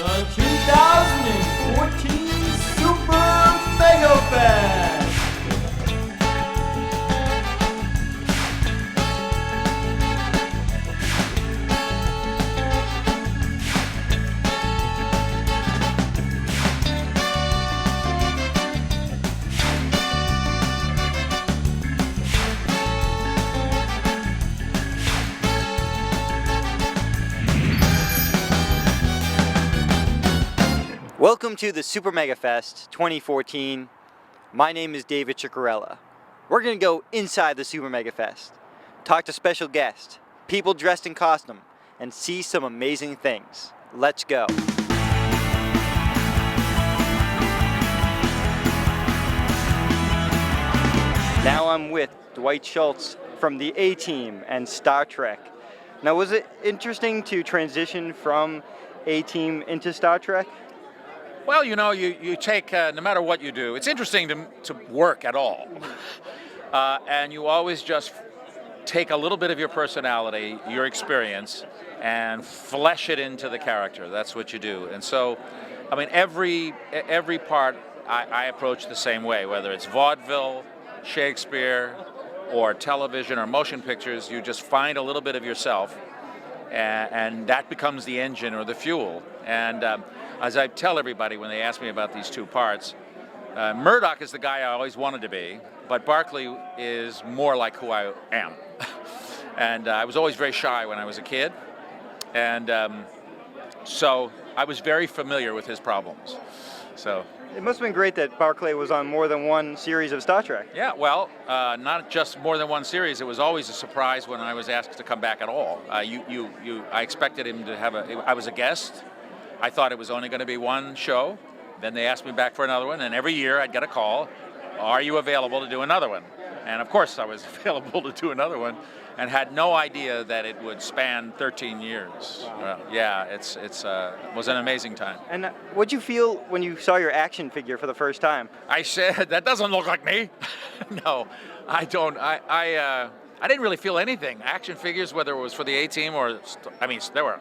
The 2014 Super Megafest! Welcome to the Super Megafest 2014. My name is David Ciccariella. We're going to go inside the Super Megafest, talk to special guests, people dressed in costume, and see some amazing things. Let's go. Now I'm with Dwight Schultz from the A-Team and Star Trek. Now, was it interesting to transition from A-Team into Star Trek? Well, you know, you take, no matter what you do, it's interesting to work at all. And you always just take a little bit of your personality, your experience, and flesh it into the character. That's what you do. And so, I mean, every part I approach the same way, whether it's vaudeville, Shakespeare, or television or motion pictures. You just find a little bit of yourself, and that becomes the engine or the fuel. And as I tell everybody when they ask me about these two parts, Murdoch is the guy I always wanted to be, but Barclay is more like who I am. And I was always very shy when I was a kid, and so I was very familiar with his problems. So it must have been great that Barclay was on more than one series of Star Trek. Yeah, well, not just more than one series. It was always a surprise when I was asked to come back at all. I expected him to have I was a guest. I thought it was only going to be one show. Then they asked me back for another one, and every year I'd get a call, are you available to do another one? And of course I was available to do another one, and had no idea that it would span 13 years. Wow. Yeah, it was an amazing time. And what'd you feel when you saw your action figure for the first time? I said, that doesn't look like me. No, I don't. I didn't really feel anything. Action figures, whether it was for the A-Team or, I mean, there were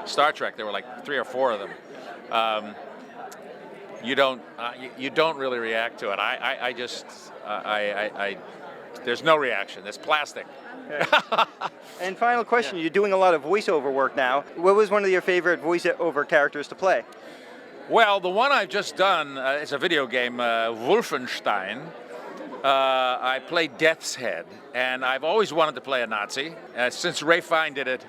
Star Trek, there were like 3 or 4 of them. You don't really react to it. There's no reaction. It's plastic. Okay. And final question, You're doing a lot of voiceover work now. What was one of your favorite voiceover characters to play? Well, the one I've just done is a video game, Wolfenstein. I played Death's Head, and I've always wanted to play a Nazi. Since Ray Fine did it,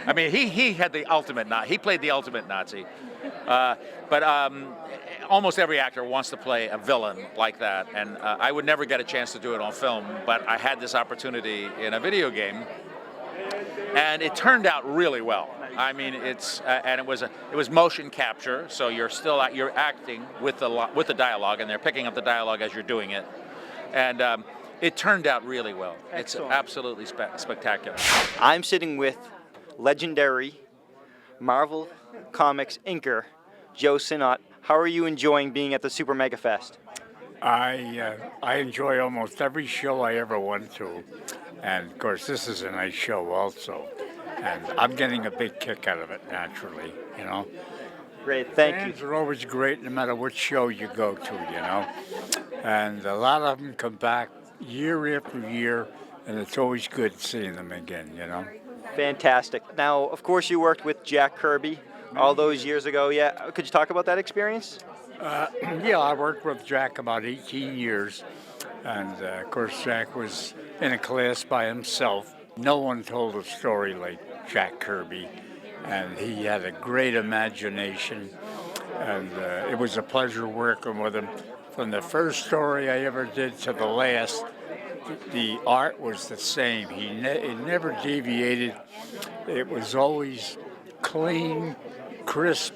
I mean, he had the ultimate Nazi. He played the ultimate Nazi. But almost every actor wants to play a villain like that, and I would never get a chance to do it on film, but I had this opportunity in a video game, and it turned out really well. I mean, and it was motion capture, so you're acting with the dialogue, and they're picking up the dialogue as you're doing it, and it turned out really well. Excellent. It's absolutely spectacular. I'm sitting with legendary Marvel Comics inker Joe Sinnott. How are you enjoying being at the Super Megafest? I enjoy almost every show I ever went to, and of course this is a nice show also, and I'm getting a big kick out of it naturally, you know. Great, thank you. Fans are always great no matter what show you go to, you know, and a lot of them come back year after year, and it's always good seeing them again, you know. Fantastic. Now, of course, you worked with Jack Kirby all those years ago. Yeah, could you talk about that experience? Yeah, I worked with Jack about 18 years, and of course Jack was in a class by himself. No one told a story like Jack Kirby, and he had a great imagination, and it was a pleasure working with him. From the first story I ever did to the last, the art was the same. It never deviated. It was always clean, crisp,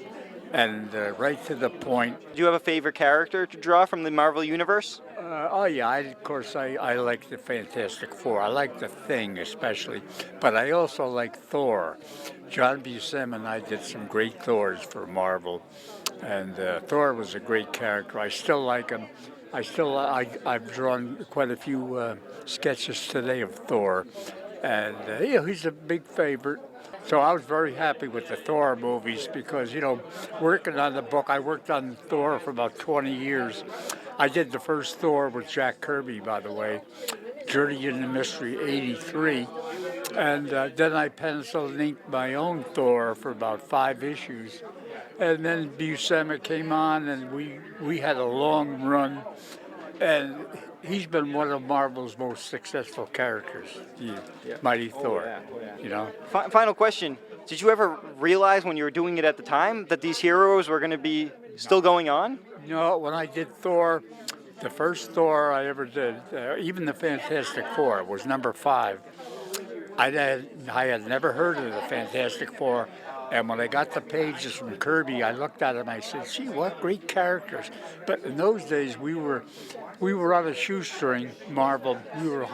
and right to the point. Do you have a favorite character to draw from the Marvel Universe? Oh yeah, of course I like the Fantastic Four. I like the Thing especially, but I also like Thor. John Buscema and I did some great Thors for Marvel, and Thor was a great character. I still like him. I've drawn quite a few sketches today of Thor, And he's a big favorite. So I was very happy with the Thor movies because, working on the book, I worked on Thor for about 20 years. I did the first Thor with Jack Kirby, by the way, Journey into Mystery, 83. And then I penciled and inked my own Thor for about 5 issues. And then Buscema came on, and we had a long run. And he's been one of Marvel's most successful characters, Mighty Thor. Final question. Did you ever realize when you were doing it at the time that these heroes were going to be still going on? No, when I did Thor, the first Thor I ever did, even the Fantastic Four, was number 5. I had never heard of the Fantastic Four, and when I got the pages from Kirby, I looked at them. I said, "Gee, what great characters!" But in those days, we were on a shoestring. Marvel. We were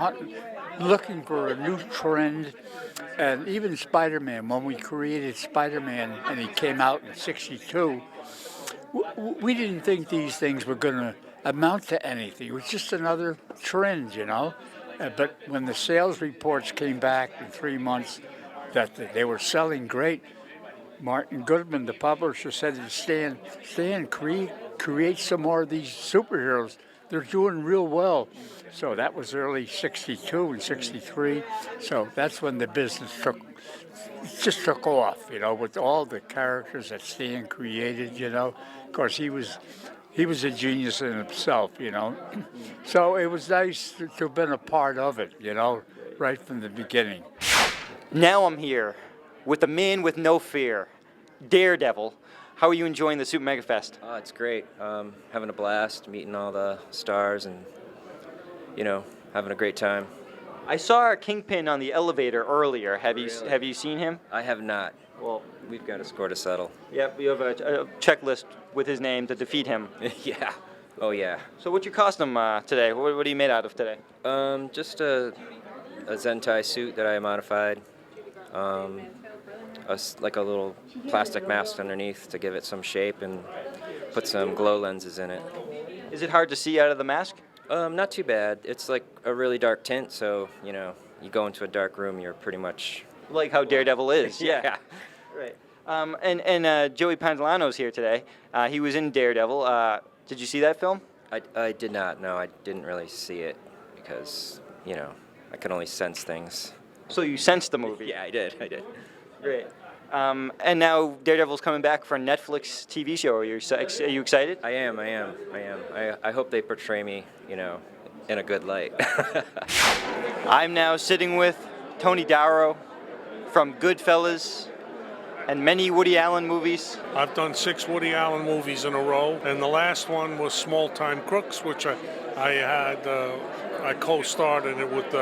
looking for a new trend, and even Spider-Man. When we created Spider-Man, and he came out in '62, we didn't think these things were going to amount to anything. It was just another trend, But when the sales reports came back in 3 months that they were selling great, Martin Goodman, the publisher, said to Stan, create some more of these superheroes. They're doing real well. So that was early '62 and '63. So that's when the business took off, with all the characters that Stan created, Of course, he was a genius in himself, So it was nice to have been a part of it, right from the beginning. Now I'm here with a man with no fear, Daredevil. How are you enjoying the Super Megafest? Oh, it's great. Having a blast, meeting all the stars and, having a great time. I saw Kingpin on the elevator earlier. Have you seen him? I have not. Well, we've got a score to settle. Yep, we have a checklist with his name to defeat him. Yeah. Oh, yeah. So what's your costume today? What are you made out of today? Just a Zentai suit that I modified. Like a little plastic mask underneath to give it some shape and put some glow lenses in it. Is it hard to see out of the mask? Not too bad. It's like a really dark tint, so, you go into a dark room, you're pretty much... Like how Daredevil is, yeah. Yeah. Right. And Joey Pantalano's here today. He was in Daredevil. Did you see that film? I did not. No, I didn't really see it because, I could only sense things. So you sensed the movie? Yeah, I did. Great. And now Daredevil's coming back for a Netflix TV show. Are you excited? I am. I hope they portray me, in a good light. I'm now sitting with Tony Darrow from GoodFellas and many Woody Allen movies. I've done 6 Woody Allen movies in a row, and the last one was Small Time Crooks, which I co-starred in it with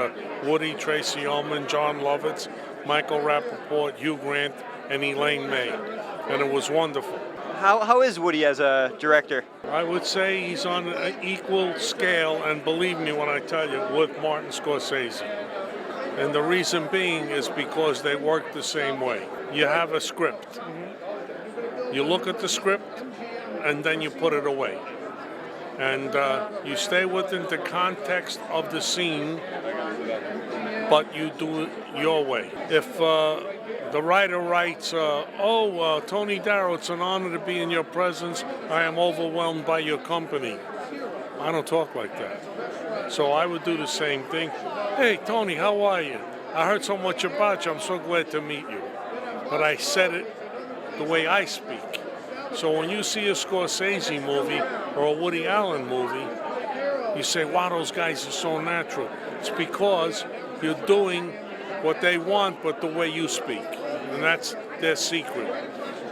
Woody, Tracy Ullman, John Lovitz, Michael Rappaport, Hugh Grant, and Elaine May, and it was wonderful. How is Woody as a director? I would say he's on an equal scale, and believe me when I tell you, with Martin Scorsese. And the reason being is because they work the same way. You have a script. You look at the script, and then you put it away. And you stay within the context of the scene, but you do it your way. If the writer writes, Tony Darrow, it's an honor to be in your presence. I am overwhelmed by your company. I don't talk like that. So I would do the same thing. Hey, Tony, how are you? I heard so much about you. I'm so glad to meet you. But I said it the way I speak. So when you see a Scorsese movie or a Woody Allen movie, you say, wow, those guys are so natural. It's because you're doing what they want, but the way you speak. And that's their secret.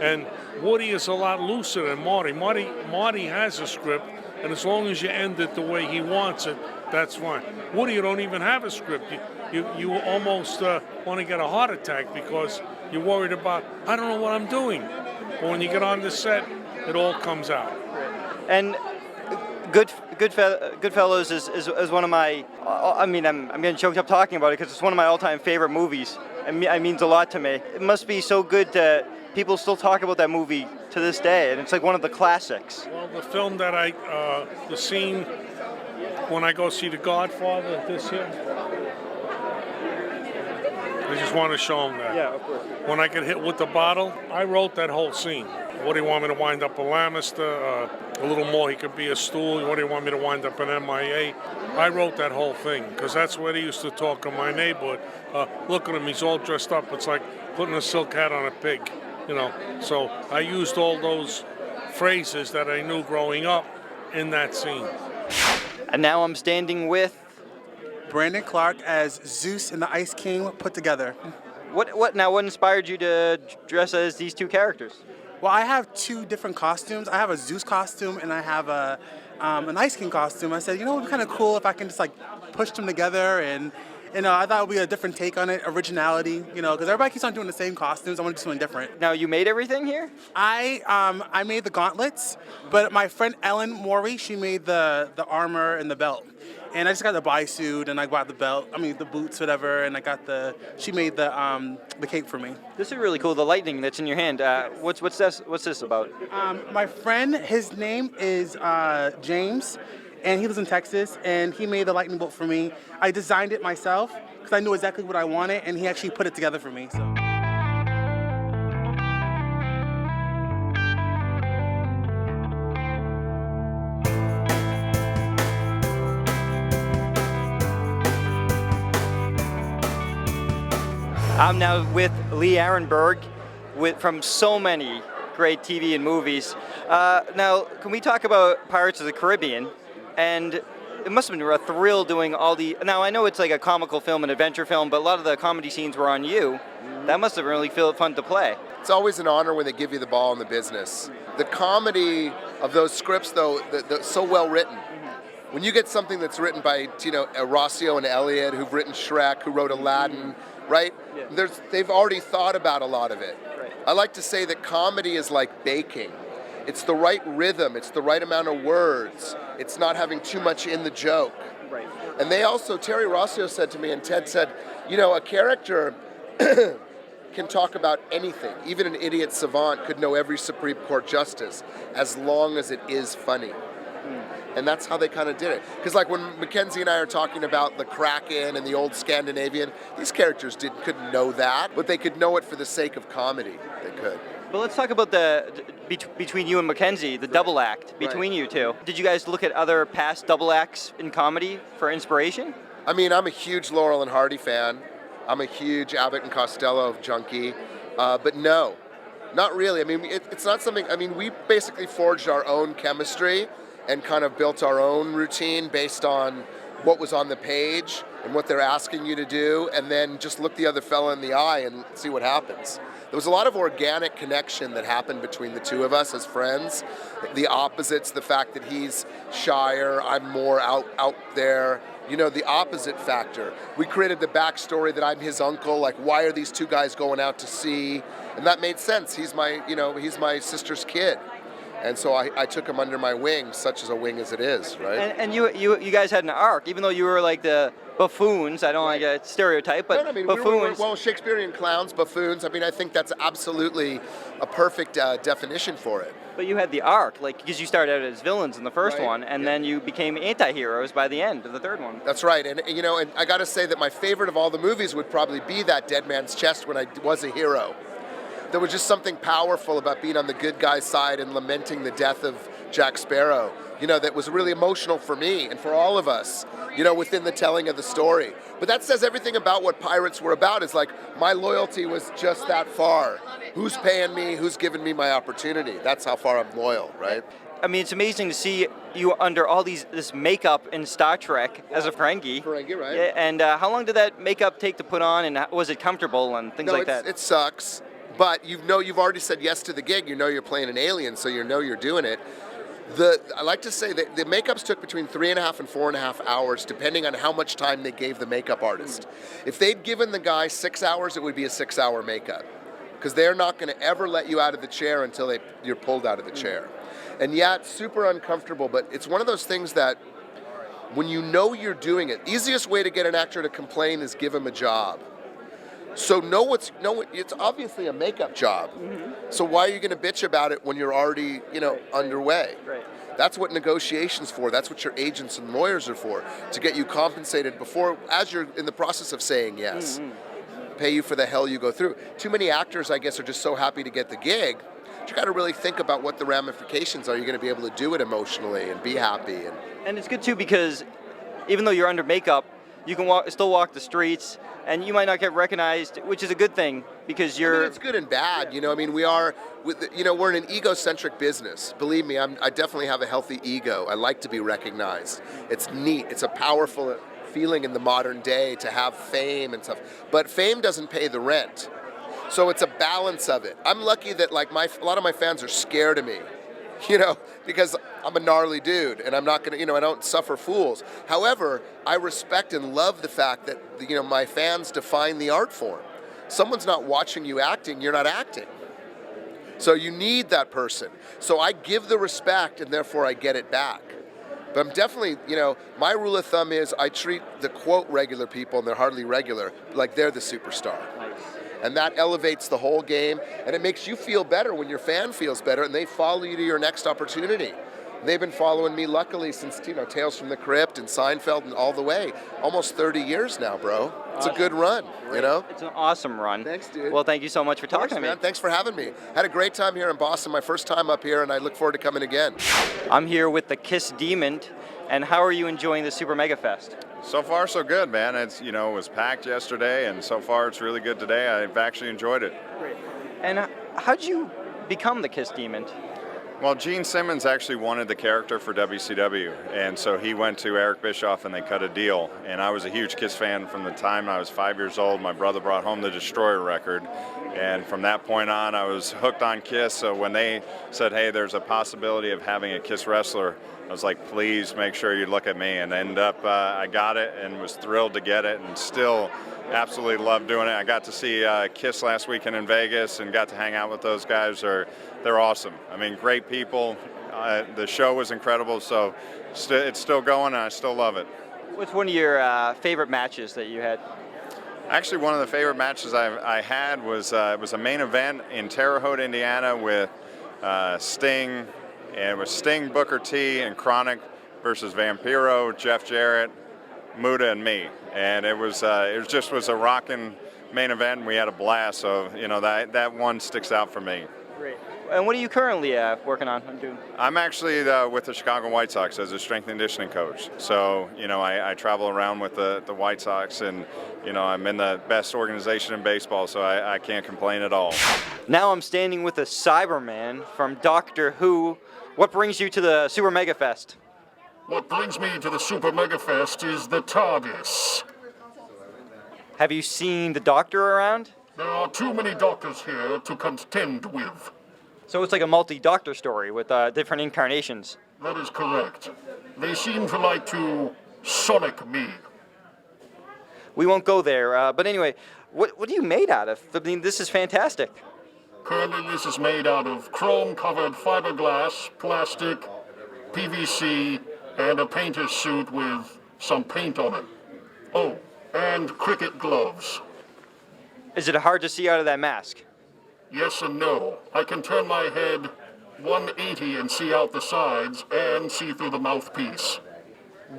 And Woody is a lot looser than Marty. Marty has a script, and as long as you end it the way he wants it, that's fine. Woody, you don't even have a script. You almost want to get a heart attack because you're worried about, I don't know what I'm doing. But when you get on the set, it all comes out. And GoodFellas is one of my, I'm getting choked up talking about it because it's one of my all-time favorite movies. It means a lot to me. It must be so good that people still talk about that movie to this day, and it's like one of the classics. Well, the film that the scene when I go see The Godfather, this here. I just want to show them that. Yeah, of course. When I get hit with the bottle, I wrote that whole scene. What do you want me to wind up a Lannister? A little more, he could be a stool. What do you want me to wind up an MIA? I wrote that whole thing because that's what he used to talk in my neighborhood. Look at him, he's all dressed up. It's like putting a silk hat on a pig, you know. So I used all those phrases that I knew growing up in that scene. And now I'm standing with... Brandon Clark as Zeus and the Ice King put together. What inspired you to dress as these two characters? Well, I have two different costumes. I have a Zeus costume and I have an Ice King costume. I said, you know, it would be kind of cool if I can just like push them together, and you know, I thought it would be a different take on it, originality. You know, because everybody keeps on doing the same costumes. I want to do something different. Now you made everything here? I made the gauntlets, but my friend Ellen Morey, she made the armor and the belt. And I just got the bodysuit, and I got the belt. I mean, the boots, whatever. And I got she made the cape for me. This is really cool. The lightning that's in your hand. What's this about? My friend, his name is James, and he lives in Texas. And he made the lightning bolt for me. I designed it myself because I knew exactly what I wanted, and he actually put it together for me. So. I'm now with Lee Arenberg from so many great TV and movies. Now, can we talk about Pirates of the Caribbean? And it must have been a thrill doing all the... Now, I know it's like a comical film, an adventure film, but a lot of the comedy scenes were on you. That must have really felt fun to play. It's always an honor when they give you the ball in the business. The comedy of those scripts, though, so well written. When you get something that's written by, you know, Rossio and Elliott, who've written Shrek, who wrote Aladdin, right? Yeah. They've already thought about a lot of it. Right. I like to say that comedy is like baking. It's the right rhythm, it's the right amount of words, it's not having too much in the joke. Right. And they also, Terry Rossio said to me, and Ted said, you know, a character can talk about anything. Even an idiot savant could know every Supreme Court justice as long as it is funny. And that's how they kind of did it. Because like when Mackenzie and I are talking about the Kraken and the old Scandinavian, these characters couldn't know that, but they could know it for the sake of comedy. They could. But let's talk about between you and Mackenzie, the double act between you two. Did you guys look at other past double acts in comedy for inspiration? I mean, I'm a huge Laurel and Hardy fan. I'm a huge Abbott and Costello junkie. But no, not really. I mean, it's not something, I mean, we basically forged our own chemistry and kind of built our own routine based on what was on the page and what they're asking you to do, and then just look the other fella in the eye and see what happens. There was a lot of organic connection that happened between the two of us as friends. The opposites, the fact that he's shyer, I'm more out there. You know, the opposite factor. We created the backstory that I'm his uncle, like why are these two guys going out to sea? And that made sense. He's my sister's kid. And so I took him under my wing, such as a wing as it is, right? And you guys had an arc, even though you were like the buffoons. I don't like a stereotype, but no, I mean, buffoons. Well, Shakespearean clowns, buffoons. I mean, I think that's absolutely a perfect definition for it. But you had the arc, like because you started out as villains in the first one, and then you became anti-heroes by the end of the third one. That's right, and you know, and I got to say that my favorite of all the movies would probably be that Dead Man's Chest when I was a hero. There was just something powerful about being on the good guy's side and lamenting the death of Jack Sparrow, you know, that was really emotional for me and for all of us, you know, within the telling of the story. But that says everything about what Pirates were about. Is like, my loyalty was just that far. Who's paying me? Who's giving me my opportunity? That's how far I'm loyal, right? I mean, it's amazing to see you under all this makeup in Star Trek as a Ferengi. Ferengi, right? Yeah, and how long did that makeup take to put on, and was it comfortable and things like that? It sucks. But you've already said yes to the gig. You know you're playing an alien, so you know you're doing it. I like to say that the makeups took between 3.5 and 4.5 hours, depending on how much time they gave the makeup artist. If they'd given the guy 6 hours, it would be a 6-hour makeup, because they're not going to ever let you out of the chair until you're pulled out of the chair. And yeah, it's super uncomfortable, but it's one of those things that when you know you're doing it, easiest way to get an actor to complain is give him a job. So it's obviously a makeup job. Mm-hmm. So why are you going to bitch about it when you're already, underway? Right. That's what negotiation's for. That's what your agents and lawyers are for, to get you compensated as you're in the process of saying yes. Mm-hmm. pay you for the hell you go through. Too many actors, I guess, are just so happy to get the gig. But you got to really think about what the ramifications are. You're going to be able to do it emotionally and be happy. And it's good too because even though you're under makeup, you can still walk the streets, and you might not get recognized, which is a good thing because you're. I mean, it's good and bad, you know. I mean, we're in an egocentric business. Believe me, I definitely have a healthy ego. I like to be recognized. It's neat. It's a powerful feeling in the modern day to have fame and stuff. But fame doesn't pay the rent, so it's a balance of it. I'm lucky that like a lot of my fans are scared of me. You know, because I'm a gnarly dude and I'm not going to, I don't suffer fools. However, I respect and love the fact that, my fans define the art form. Someone's not watching you acting, you're not acting. So you need that person. So I give the respect and therefore I get it back. But I'm definitely, my rule of thumb is I treat the quote regular people, and they're hardly regular, like they're the superstar. And that elevates the whole game, and it makes you feel better when your fan feels better, and they follow you to your next opportunity. They've been following me, luckily, since Tales from the Crypt and Seinfeld and all the way. Almost 30 years now, bro. It's a good run, It's an awesome run. Thanks, dude. Well, thank you so much for talking to me. Man. Thanks for having me. Had a great time here in Boston, my first time up here, and I look forward to coming again. I'm here with the Kiss Demon, and how are you enjoying the Super Mega Fest? So far, so good, man. It's it was packed yesterday, and so far it's really good today. I've actually enjoyed it. Great. And how'd you become the Kiss Demon? Well, Gene Simmons actually wanted the character for WCW, and so he went to Eric Bischoff and they cut a deal. And I was a huge Kiss fan from the time I was 5 years old. My brother brought home the Destroyer record, and from that point on, I was hooked on Kiss. So when they said, hey, there's a possibility of having a Kiss wrestler, I was like, please make sure you look at me. And ended up, I got it and was thrilled to get it, and still absolutely love doing it. I got to see Kiss last weekend in Vegas and got to hang out with those guys. They're awesome. I mean, great people. The show was incredible, so it's still going, and I still love it. What's one of your favorite matches that you had? Actually, one of the favorite matches I had was it was a main event in Terre Haute, Indiana, with Sting. And it was Sting, Booker T, and Chronic versus Vampiro, Jeff Jarrett, Muta, and me. And it was a rocking main event. And we had a blast. So that one sticks out for me. Great. And what are you currently working on doing? I'm actually with the Chicago White Sox as a strength and conditioning coach. So I travel around with the White Sox, and I'm in the best organization in baseball. So I can't complain at all. Now I'm standing with a Cyberman from Doctor Who. What brings you to the Super Mega Fest? What brings me to the Super Mega Fest is the TARDIS. Have you seen the Doctor around? There are too many doctors here to contend with. So it's like a multi-Doctor story with different incarnations. That is correct. They seem to like to sonic me. We won't go there, but anyway, what are you made out of? I mean, this is fantastic. Currently, this is made out of chrome-covered fiberglass, plastic, PVC, and a painter's suit with some paint on it. Oh, and cricket gloves. Is it hard to see out of that mask? Yes and no. I can turn my head 180 and see out the sides and see through the mouthpiece.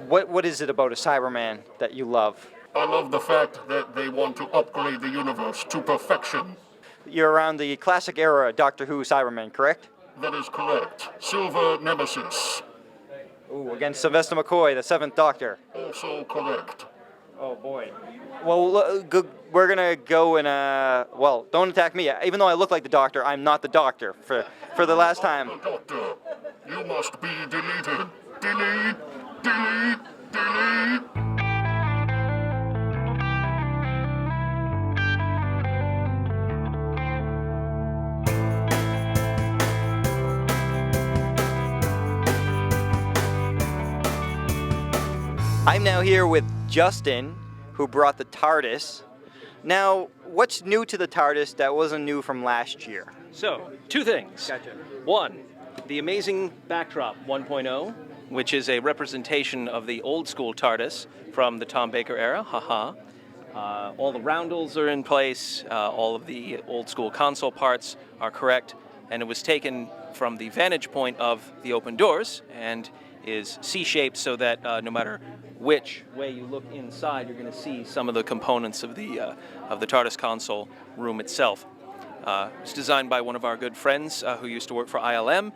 What is it about a Cyberman that you love? I love the fact that they want to upgrade the universe to perfection. You're around the classic era Doctor Who Cyberman, correct? That is correct. Silver Nemesis. Ooh, against Sylvester McCoy, the 7th Doctor. Also correct. Oh boy. Well, we're gonna go and well, don't attack me. Even though I look like the Doctor, I'm not the Doctor. For the last time. Doctor, you must be deleted. Delete, delete, delete. I'm now here with Justin, who brought the TARDIS. Now, what's new to the TARDIS that wasn't new from last year? So, two things. Gotcha. One, the amazing Backdrop 1.0, which is a representation of the old school TARDIS from the Tom Baker era. Haha. All the roundels are in place. All of the old school console parts are correct. And it was taken from the vantage point of the open doors and is C-shaped so that no matter which way you look inside, you're going to see some of the components of the TARDIS console room itself. It's designed by one of our good friends who used to work for ILM.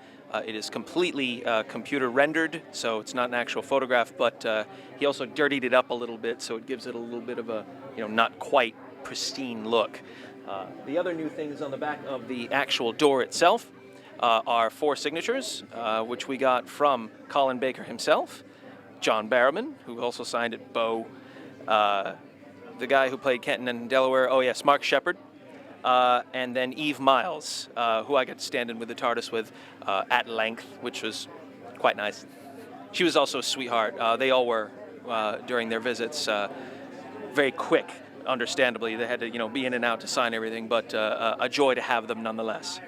It is completely computer rendered, so it's not an actual photograph, but he also dirtied it up a little bit, so it gives it a little bit of a, not quite pristine look. The other new things on the back of the actual door itself are 4 signatures, which we got from Colin Baker himself, John Barrowman, who also signed it, Bo, the guy who played Kenton in Delaware, oh yes, Mark Shepard, and then Eve Miles, who I got to stand in with the TARDIS with at length, which was quite nice. She was also a sweetheart. They all were, during their visits, very quick, understandably. They had to, be in and out to sign everything, but a joy to have them nonetheless.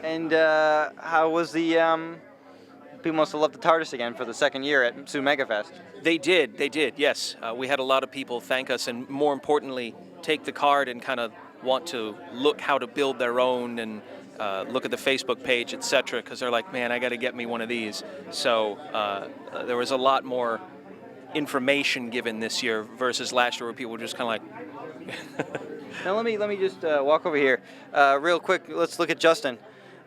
And how was the... People must have loved the TARDIS again for the second year at Sue Megafest. They did, yes. We had a lot of people thank us, and more importantly, take the card and kind of want to look how to build their own and look at the Facebook page, etc., because they're like, man, I got to get me one of these. So there was a lot more information given this year versus last year where people were just kind of like... Now let me just walk over here. Real quick, let's look at Justin.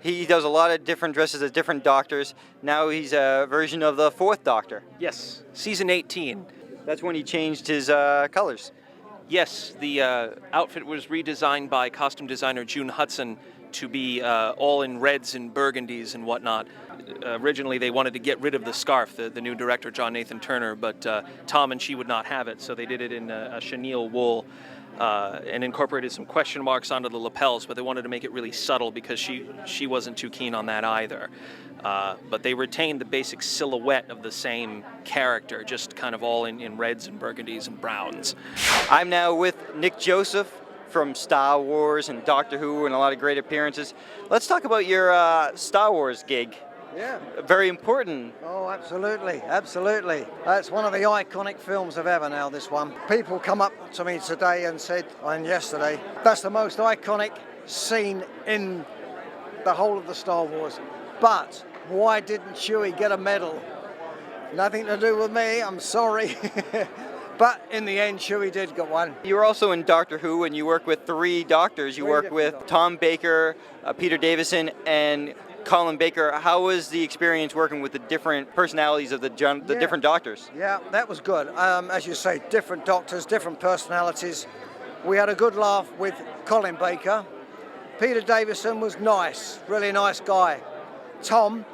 He does a lot of different dresses as different doctors. Now he's a version of the 4th Doctor. Yes, season 18. That's when he changed his colors. Yes, the outfit was redesigned by costume designer June Hudson to be all in reds and burgundies and whatnot. Originally, they wanted to get rid of the scarf, the new director, John Nathan Turner, but Tom and she would not have it, so they did it in a chenille wool and incorporated some question marks onto the lapels, but they wanted to make it really subtle because she wasn't too keen on that either. But they retained the basic silhouette of the same character, just kind of all in reds and burgundies and browns. I'm now with Nick Joseph from Star Wars and Doctor Who and a lot of great appearances. Let's talk about your Star Wars gig. Yeah. Very important. Oh, absolutely, absolutely. It's one of the iconic films of ever now, this one. People come up to me today and said, and yesterday, that's the most iconic scene in the whole of the Star Wars. But why didn't Chewie get a medal? Nothing to do with me, I'm sorry. But in the end, Chewie did get one. You were also in Doctor Who, and you work with 3 doctors. You work with Tom Baker, Peter Davison, and Colin Baker. How was the experience working with the different personalities of the different doctors? Yeah, that was good. As you say, different doctors, different personalities. We had a good laugh with Colin Baker. Peter Davison was nice, really nice guy. Tom,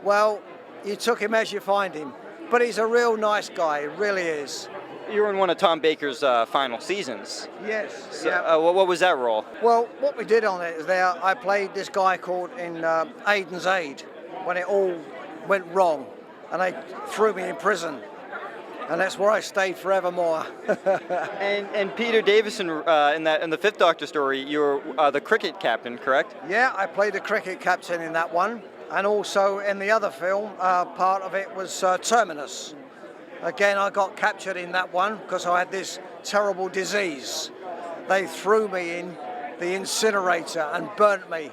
well, you took him as you find him. But he's a real nice guy, he really is. You were in one of Tom Baker's final seasons. Yes. So, yeah. What was that role? Well, what we did on it is I played this guy called in Aiden's Aid when it all went wrong, and they threw me in prison, and that's where I stayed forevermore. and Peter Davison in the 5th Doctor story, you were the cricket captain, correct? Yeah, I played the cricket captain in that one, and also in the other film, part of it was Terminus. Again, I got captured in that one because I had this terrible disease. They threw me in the incinerator and burnt me.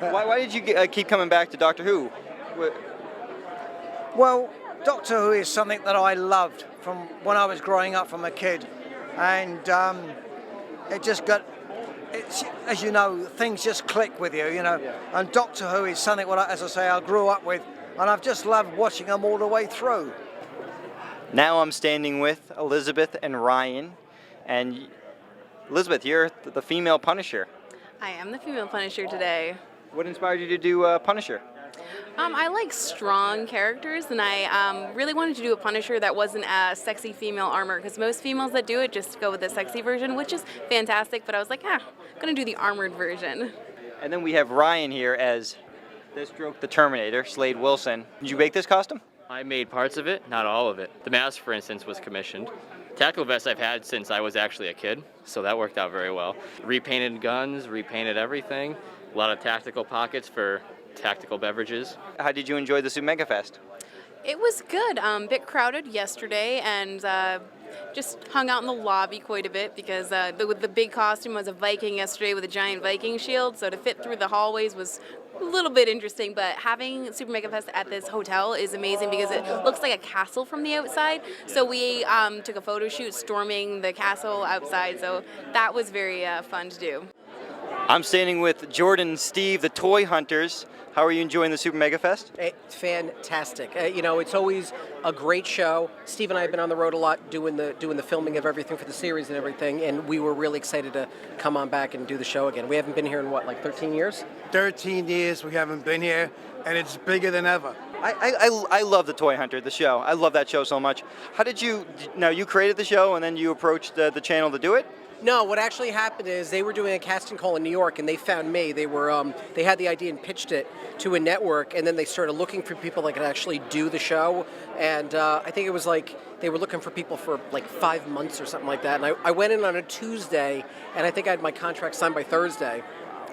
Why did you keep coming back to Doctor Who? Well, Doctor Who is something that I loved from when I was growing up from a kid. And it just got, as you know, things just click with you, Yeah. And Doctor Who is something, as I say, I grew up with. And I've just loved watching them all the way through. Now I'm standing with Elizabeth and Ryan, and Elizabeth, you're the female Punisher. I am the female Punisher today. What inspired you to do Punisher? I like strong characters, and I really wanted to do a Punisher that wasn't a sexy female armor, because most females that do it just go with the sexy version, which is fantastic, but I was like, I'm going to do the armored version. And then we have Ryan here as Deathstroke the Terminator, Slade Wilson. Did you make this costume? I made parts of it, not all of it. The mask, for instance, was commissioned. Tactical vest I've had since I was actually a kid, so that worked out very well. Repainted guns, repainted everything. A lot of tactical pockets for tactical beverages. How did you enjoy the Sue Megafest? It was good. Bit crowded yesterday, and just hung out in the lobby quite a bit because the big costume was a Viking yesterday with a giant Viking shield, so to fit through the hallways was a little bit interesting, but having Super Megafest at this hotel is amazing because it looks like a castle from the outside. So we took a photo shoot storming the castle outside, so that was very fun to do. I'm standing with Jordan and Steve, the toy hunters. How are you enjoying the Super Megafest? It's fantastic. It's always a great show. Steve and I have been on the road a lot doing the filming of everything for the series and everything, and we were really excited to come on back and do the show again. We haven't been here in, 13 years? 13 years we haven't been here, and it's bigger than ever. I love the Toy Hunter, the show. I love that show so much. How did you created the show and then you approached the channel to do it? No, what actually happened is they were doing a casting call in New York, and they found me. They had the idea and pitched it to a network, and then they started looking for people that could actually do the show. And I think it was like they were looking for people for like 5 months or something like that. And I went in on a Tuesday, and I think I had my contract signed by Thursday.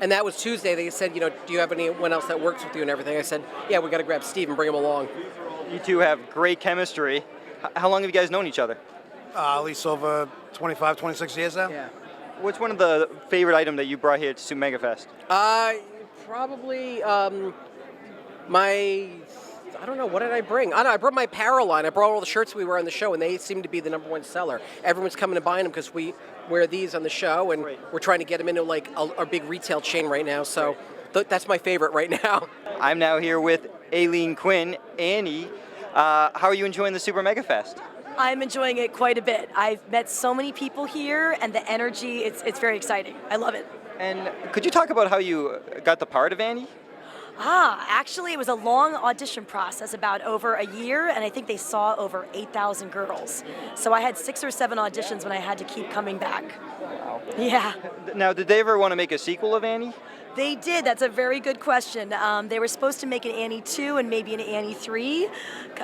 And that was Tuesday. They said, do you have anyone else that works with you and everything? I said, yeah, we got to grab Steve and bring him along. You two have great chemistry. How long have you guys known each other? At least over 25, 26 years now. Yeah. What's one of the favorite item that you brought here to Super Megafest? Probably I don't know, what did I bring? I brought my apparel line. I brought all the shirts we wear on the show, and they seem to be the #1 seller. Everyone's coming and buying them because we wear these on the show, and we're trying to get them into like our big retail chain right now. So that's my favorite right now. I'm now here with Aileen, Quinn, Annie. How are you enjoying the Super Megafest? I'm enjoying it quite a bit. I've met so many people here, and the energy, it's very exciting. I love it. And could you talk about how you got the part of Annie? Actually, it was a long audition process, about over a year, and I think they saw over 8,000 girls. So I had 6 or 7 auditions when I had to keep coming back. Wow. Yeah. Now, did they ever want to make a sequel of Annie? They did. That's a very good question. They were supposed to make an Annie 2 and maybe an Annie 3,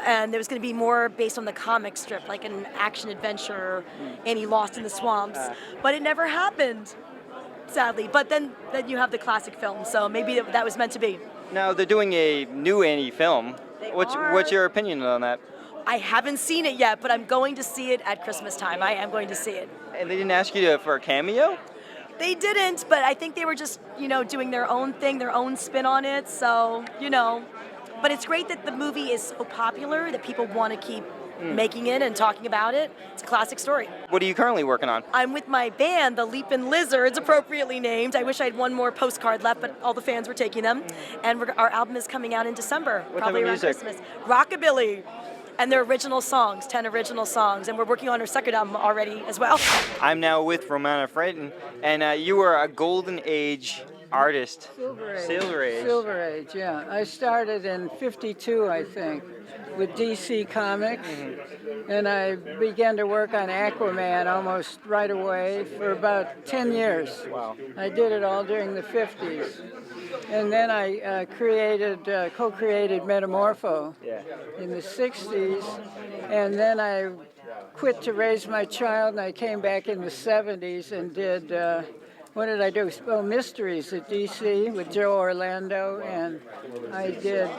and there was going to be more based on the comic strip, like an action-adventure, Annie Lost in the Swamps. But it never happened, sadly. But then you have the classic film, so maybe that was meant to be. Now, they're doing a new Annie film. What's your opinion on that? I haven't seen it yet, but I'm going to see it at Christmas time. I am going to see it. And they didn't ask you for a cameo? They didn't, but I think they were just, doing their own thing, their own spin on it, so, But it's great that the movie is so popular that people want to keep making it and talking about it. It's a classic story. What are you currently working on? I'm with my band, the Leapin' Lizards, appropriately named. I wish I had one more postcard left, but all the fans were taking them. And our album is coming out in December, probably around Christmas. Rockabilly. And their original songs, 10 original songs, and we're working on our second album already as well. I'm now with Ramona Fradon, and you were a Golden Age artist. Silver Age, yeah. I started in '52, I think, with DC Comics, and I began to work on Aquaman almost right away for about 10 years. Wow. I did it all during the 50s. And then I co-created Metamorpho in the 60s, and then I quit to raise my child, and I came back in the 70s and did, what did I do? Oh, Mysteries at DC with Joe Orlando, and I did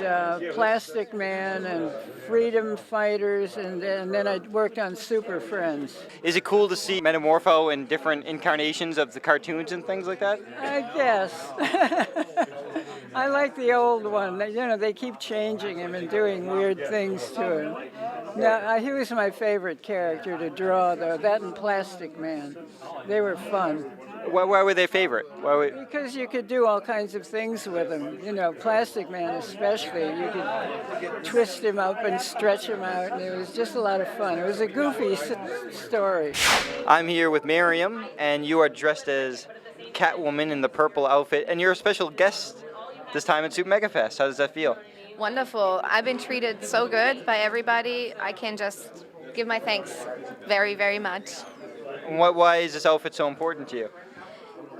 Plastic Man and Freedom Fighters, and then I worked on Super Friends. Is it cool to see Metamorpho in different incarnations of the cartoons and things like that? I guess. I like the old one. They keep changing him and doing weird things to him. Now, he was my favorite character to draw, though, that and Plastic Man. They were fun. Why were they favorite? Because you could do all kinds of things with him. Plastic Man especially. You could twist him up and stretch him out, and it was just a lot of fun. It was a goofy story. I'm here with Miriam, and you are dressed as Catwoman in the purple outfit, and you're a special guest this time at Super Megafest. How does that feel? Wonderful. I've been treated so good by everybody. I can just give my thanks very, very much. Why is this outfit so important to you?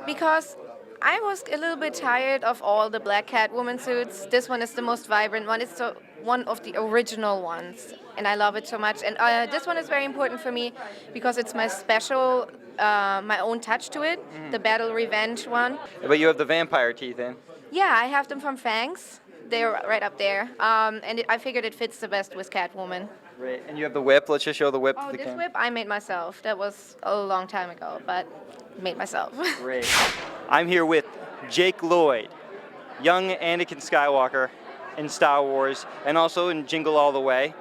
Because I was a little bit tired of all the black Catwoman suits. This one is the most vibrant one. It's one of the original ones, and I love it so much. And this one is very important for me because it's my special, my own touch to it, the Battle Revenge one. But you have the vampire teeth in. Yeah, I have them from Fangs. They're right up there. And I figured it fits the best with Catwoman. Great. And you have the whip. Let's just show the whip Oh, to the this camera. whip I made myself. That was a long time ago, but made myself. Great. I'm here with Jake Lloyd, young Anakin Skywalker in Star Wars, and also in Jingle All the Way.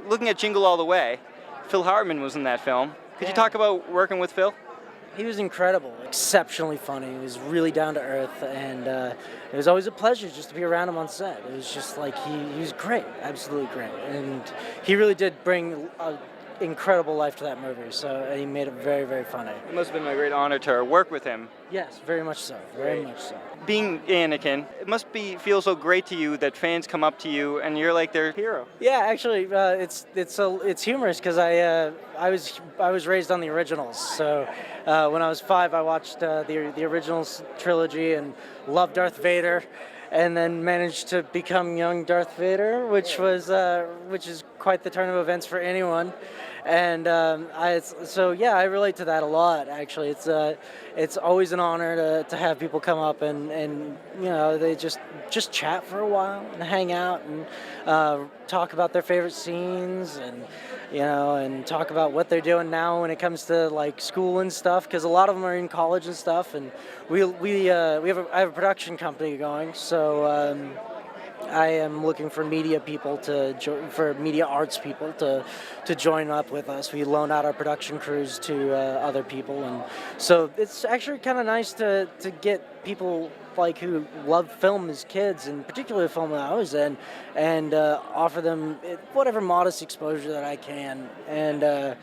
Looking at Jingle All the Way, Phil Hartman was in that film. Could you talk about working with Phil? He was incredible, exceptionally funny. He was really down to earth, and it was always a pleasure just to be around him on set. It was just like he was great, absolutely great, and he really did bring incredible life to that movie. So he made it very, very funny. It must have been a great honor to work with him. Yes, very much so. Very much so. Being Anakin, it must feel so great to you that fans come up to you and you're like their hero. Yeah, actually, it's humorous because I was raised on the originals. So when I was 5, I watched the originals trilogy and loved Darth Vader, and then managed to become young Darth Vader, which is quite the turn of events for anyone. And I relate to that a lot. Actually, it's always an honor to have people come up and they just chat for a while and hang out and talk about their favorite scenes and talk about what they're doing now when it comes to like school and stuff, because a lot of them are in college and stuff. And I have a production company going, so I am looking for media people for media arts people to join up with us. We loan out our production crews to other people, and so it's actually kind of nice to get people like who love film as kids, and particularly the film that I was in, and offer them whatever modest exposure that I can, and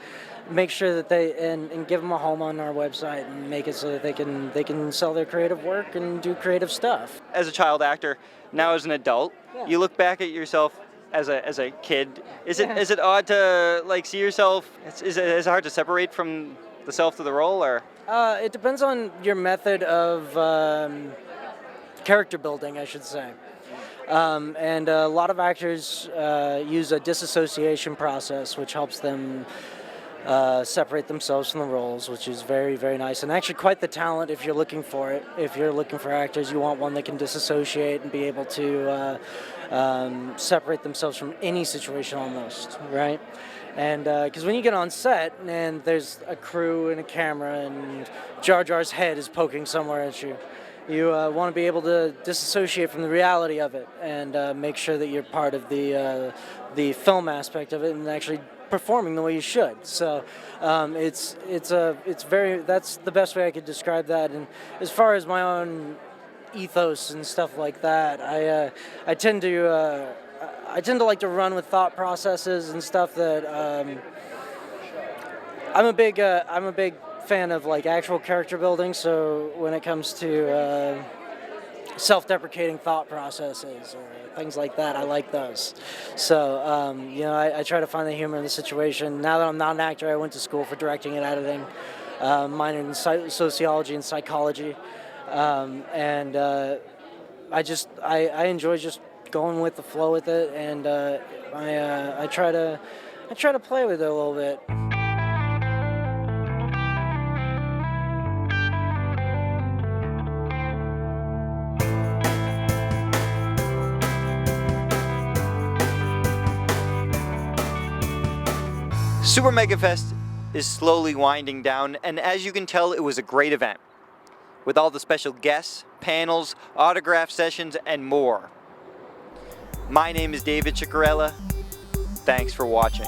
make sure that and give them a home on our website and make it so that they can sell their creative work and do creative stuff. As a child actor, now as an adult, you look back at yourself as a kid. Is it odd to like see yourself? Is it hard to separate from the self to the role, or? It depends on your method of character building, I should say. And a lot of actors use a disassociation process, which helps them separate themselves from the roles, which is very, very nice, and actually quite the talent if you're looking for it. If you're looking for actors, you want one that can disassociate and be able to separate themselves from any situation almost, right? And because when you get on set and there's a crew and a camera and Jar Jar's head is poking somewhere at you, you want to be able to disassociate from the reality of it and make sure that you're part of the film aspect of it and actually performing the way you should. So that's the best way I could describe that. And as far as my own ethos and stuff like that, I tend to like to run with thought processes and stuff that I'm a big fan of like actual character building. So when it comes to self-deprecating thought processes or things like that, I like those. So I try to find the humor in the situation. Now that I'm not an actor, I went to school for directing and editing, minor in sociology and psychology, and I enjoy just going with the flow with it, and I try to play with it a little bit. Super Megafest is slowly winding down, and as you can tell, it was a great event with all the special guests, panels, autograph sessions, and more. My name is David Ciccariella. Thanks for watching.